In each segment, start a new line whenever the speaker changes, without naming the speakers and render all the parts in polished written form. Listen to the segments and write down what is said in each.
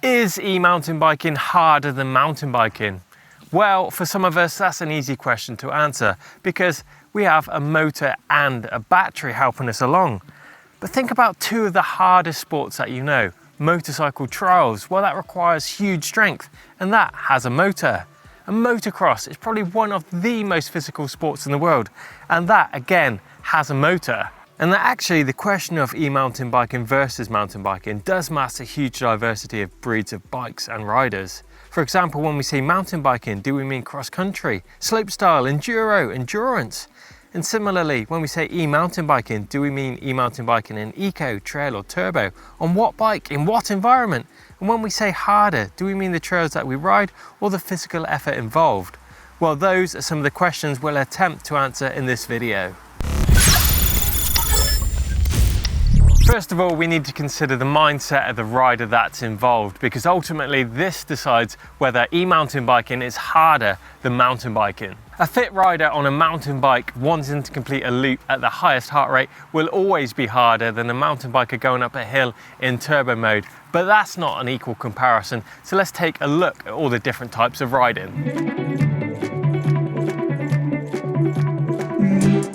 Is e-mountain biking harder than mountain biking? Well, for some of us, that's an easy question to answer because we have a motor and a battery helping us along. But think about two of the hardest sports that you know. Motorcycle trials, well, that requires huge strength and that has a motor. And motocross is probably one of the most physical sports in the world, and that again has a motor. And that actually the question of e-mountain biking versus mountain biking does mask a huge diversity of breeds of bikes and riders. For example, when we say mountain biking, do we mean cross-country, slopestyle, enduro, endurance? And similarly, when we say e-mountain biking, do we mean e-mountain biking in eco, trail or turbo? On what bike, in what environment? And when we say harder, do we mean the trails that we ride or the physical effort involved? Well, those are some of the questions we'll attempt to answer in this video. First of all, we need to consider the mindset of the rider that's involved, because ultimately this decides whether e-mountain biking is harder than mountain biking. A fit rider on a mountain bike wanting to complete a loop at the highest heart rate will always be harder than a mountain biker going up a hill in turbo mode, but that's not an equal comparison. So let's take a look at all the different types of riding.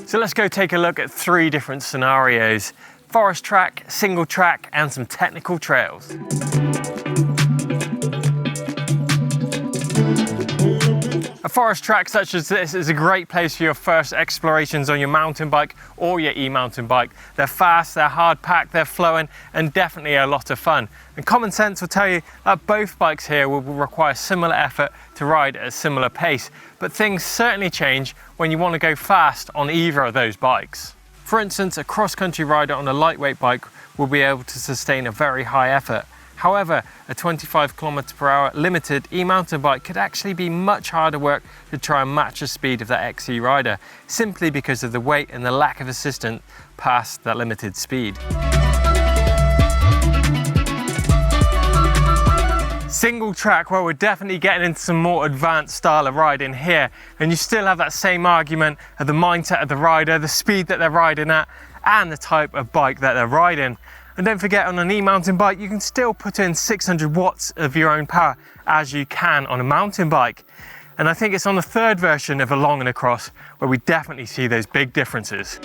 So let's go take a look at three different scenarios: forest track, single track, and some technical trails. A forest track such as this is a great place for your first explorations on your mountain bike or your e-mountain bike. They're fast, they're hard packed, they're flowing, and definitely a lot of fun. And common sense will tell you that both bikes here will require similar effort to ride at a similar pace, but things certainly change when you want to go fast on either of those bikes. For instance, a cross-country rider on a lightweight bike will be able to sustain a very high effort. However, a 25 km/h limited e-mountain bike could actually be much harder work to try and match the speed of that XC rider, simply because of the weight and the lack of assistance past that limited speed. Single track, well, we're definitely getting into some more advanced style of riding here, and you still have that same argument of the mindset of the rider, the speed that they're riding at, and the type of bike that they're riding. And don't forget, on an e-mountain bike, you can still put in 600 watts of your own power as you can on a mountain bike. And I think it's on the third version of a long and a cross where we definitely see those big differences.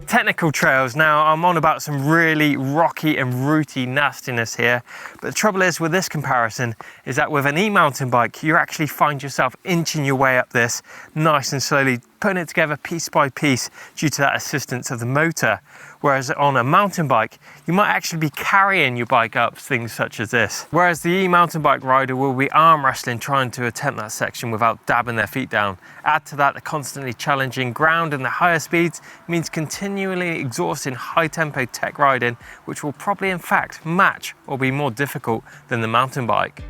Technical trails. Now, I'm on about some really rocky and rooty nastiness here, but the trouble is with this comparison is that with an e-mountain bike, you actually find yourself inching your way up this nice and slowly, putting it together piece by piece due to that assistance of the motor. Whereas on a mountain bike, you might actually be carrying your bike up things such as this. Whereas the e-mountain bike rider will be arm wrestling, trying to attempt that section without dabbing their feet down. Add to that the constantly challenging ground and the higher speeds means continually exhausting high tempo tech riding, which will probably in fact match or be more difficult than the mountain bike.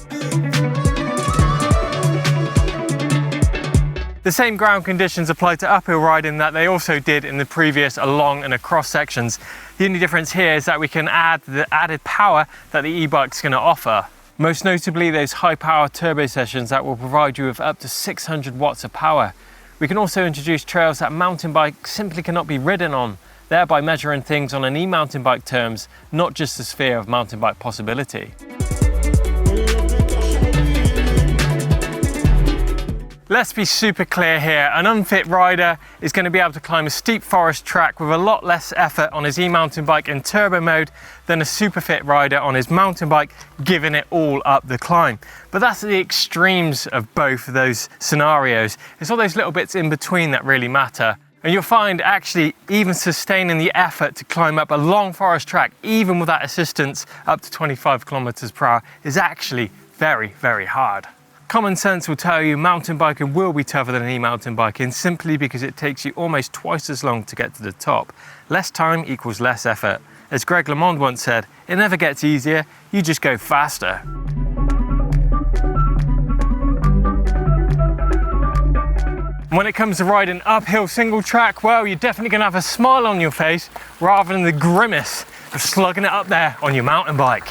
The same ground conditions apply to uphill riding that they also did in the previous along and across sections. The only difference here is that we can add the added power that the e-bike's going to offer. Most notably those high power turbo sessions that will provide you with up to 600 watts of power. We can also introduce trails that mountain bikes simply cannot be ridden on, thereby measuring things on an e-mountain bike terms, not just the sphere of mountain bike possibility. Let's be super clear here, an unfit rider is going to be able to climb a steep forest track with a lot less effort on his e-mountain bike in turbo mode than a super fit rider on his mountain bike, giving it all up the climb. But that's the extremes of both of those scenarios. It's all those little bits in between that really matter. And you'll find actually even sustaining the effort to climb up a long forest track, even with that assistance up to 25 km/h, is actually very, very hard. Common sense will tell you mountain biking will be tougher than e-mountain biking simply because it takes you almost twice as long to get to the top. Less time equals less effort. As Greg LeMond once said, it never gets easier, you just go faster. When it comes to riding uphill single track, well, you're definitely going to have a smile on your face rather than the grimace of slugging it up there on your mountain bike.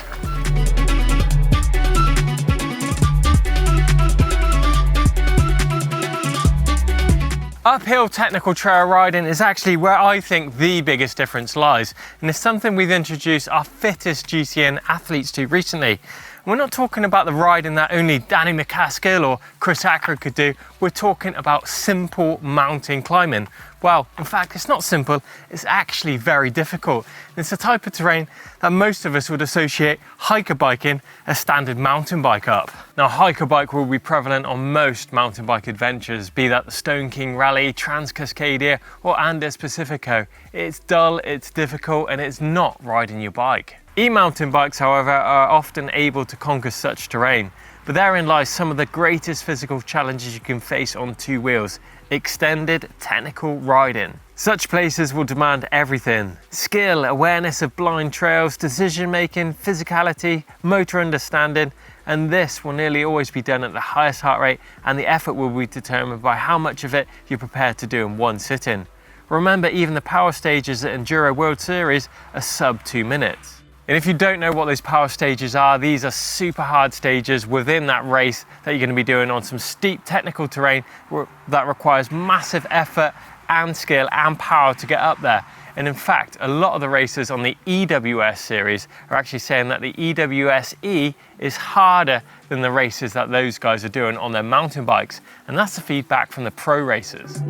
Uphill technical trail riding is actually where I think the biggest difference lies, and it's something we've introduced our fittest GCN athletes to recently. We're not talking about the riding that only Danny McCaskill or Chris Ackroyd could do. We're talking about simple mountain climbing. Well, in fact, it's not simple, it's actually very difficult. It's a type of terrain that most of us would associate hiker biking, a standard mountain bike up. Now, hiker bike will be prevalent on most mountain bike adventures, be that the Stone King Rally, Trans-Cascadia or Andes Pacifico. It's dull, it's difficult, and it's not riding your bike. E-mountain bikes, however, are often able to conquer such terrain, but therein lies some of the greatest physical challenges you can face on two wheels: extended technical riding. Such places will demand everything: skill, awareness of blind trails, decision making, physicality, motor understanding, and this will nearly always be done at the highest heart rate, and the effort will be determined by how much of it you're prepared to do in one sitting. Remember, even the power stages at Enduro World Series are sub 2 minutes. And if you don't know what those power stages are, these are super hard stages within that race that you're going to be doing on some steep technical terrain that requires massive effort and skill and power to get up there. And in fact, a lot of the racers on the EWS series are actually saying that the EWS-E is harder than the races that those guys are doing on their mountain bikes. And that's the feedback from the pro racers.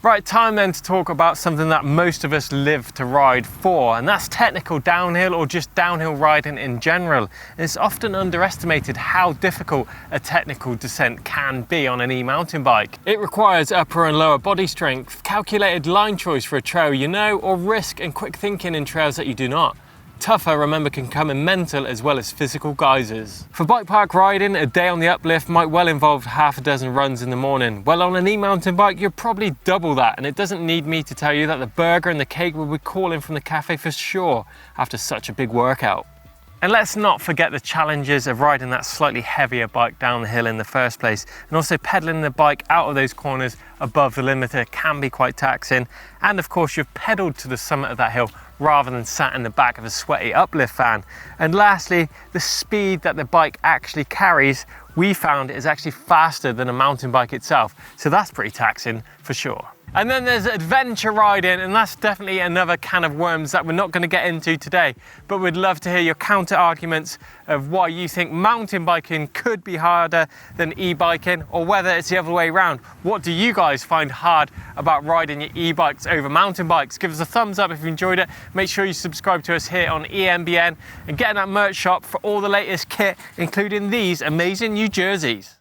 Right, time then to talk about something that most of us live to ride for, and that's technical downhill or just downhill riding in general. It's often underestimated how difficult a technical descent can be on an e-mountain bike. It requires upper and lower body strength, calculated line choice for a trail you know, or risk and quick thinking in trails that you do not. Tougher, remember, can come in mental as well as physical guises. For bike park riding, a day on the uplift might well involve half a dozen runs in the morning. Well, on an e-mountain bike, you're probably double that, and it doesn't need me to tell you that the burger and the cake will be calling from the cafe for sure after such a big workout. And let's not forget the challenges of riding that slightly heavier bike down the hill in the first place, and also pedaling the bike out of those corners above the limiter can be quite taxing. And of course, you've pedaled to the summit of that hill rather than sat in the back of a sweaty uplift fan. And lastly, the speed that the bike actually carries, we found, is actually faster than a mountain bike itself. So that's pretty taxing for sure. And then there's adventure riding, and that's definitely another can of worms that we're not going to get into today, but we'd love to hear your counter arguments of why you think mountain biking could be harder than e-biking, or whether it's the other way around. What do you guys find hard about riding your e-bikes over mountain bikes? Give us a thumbs up if you enjoyed it. Make sure you subscribe to us here on EMBN and get in that merch shop for all the latest kit, including these amazing new jerseys.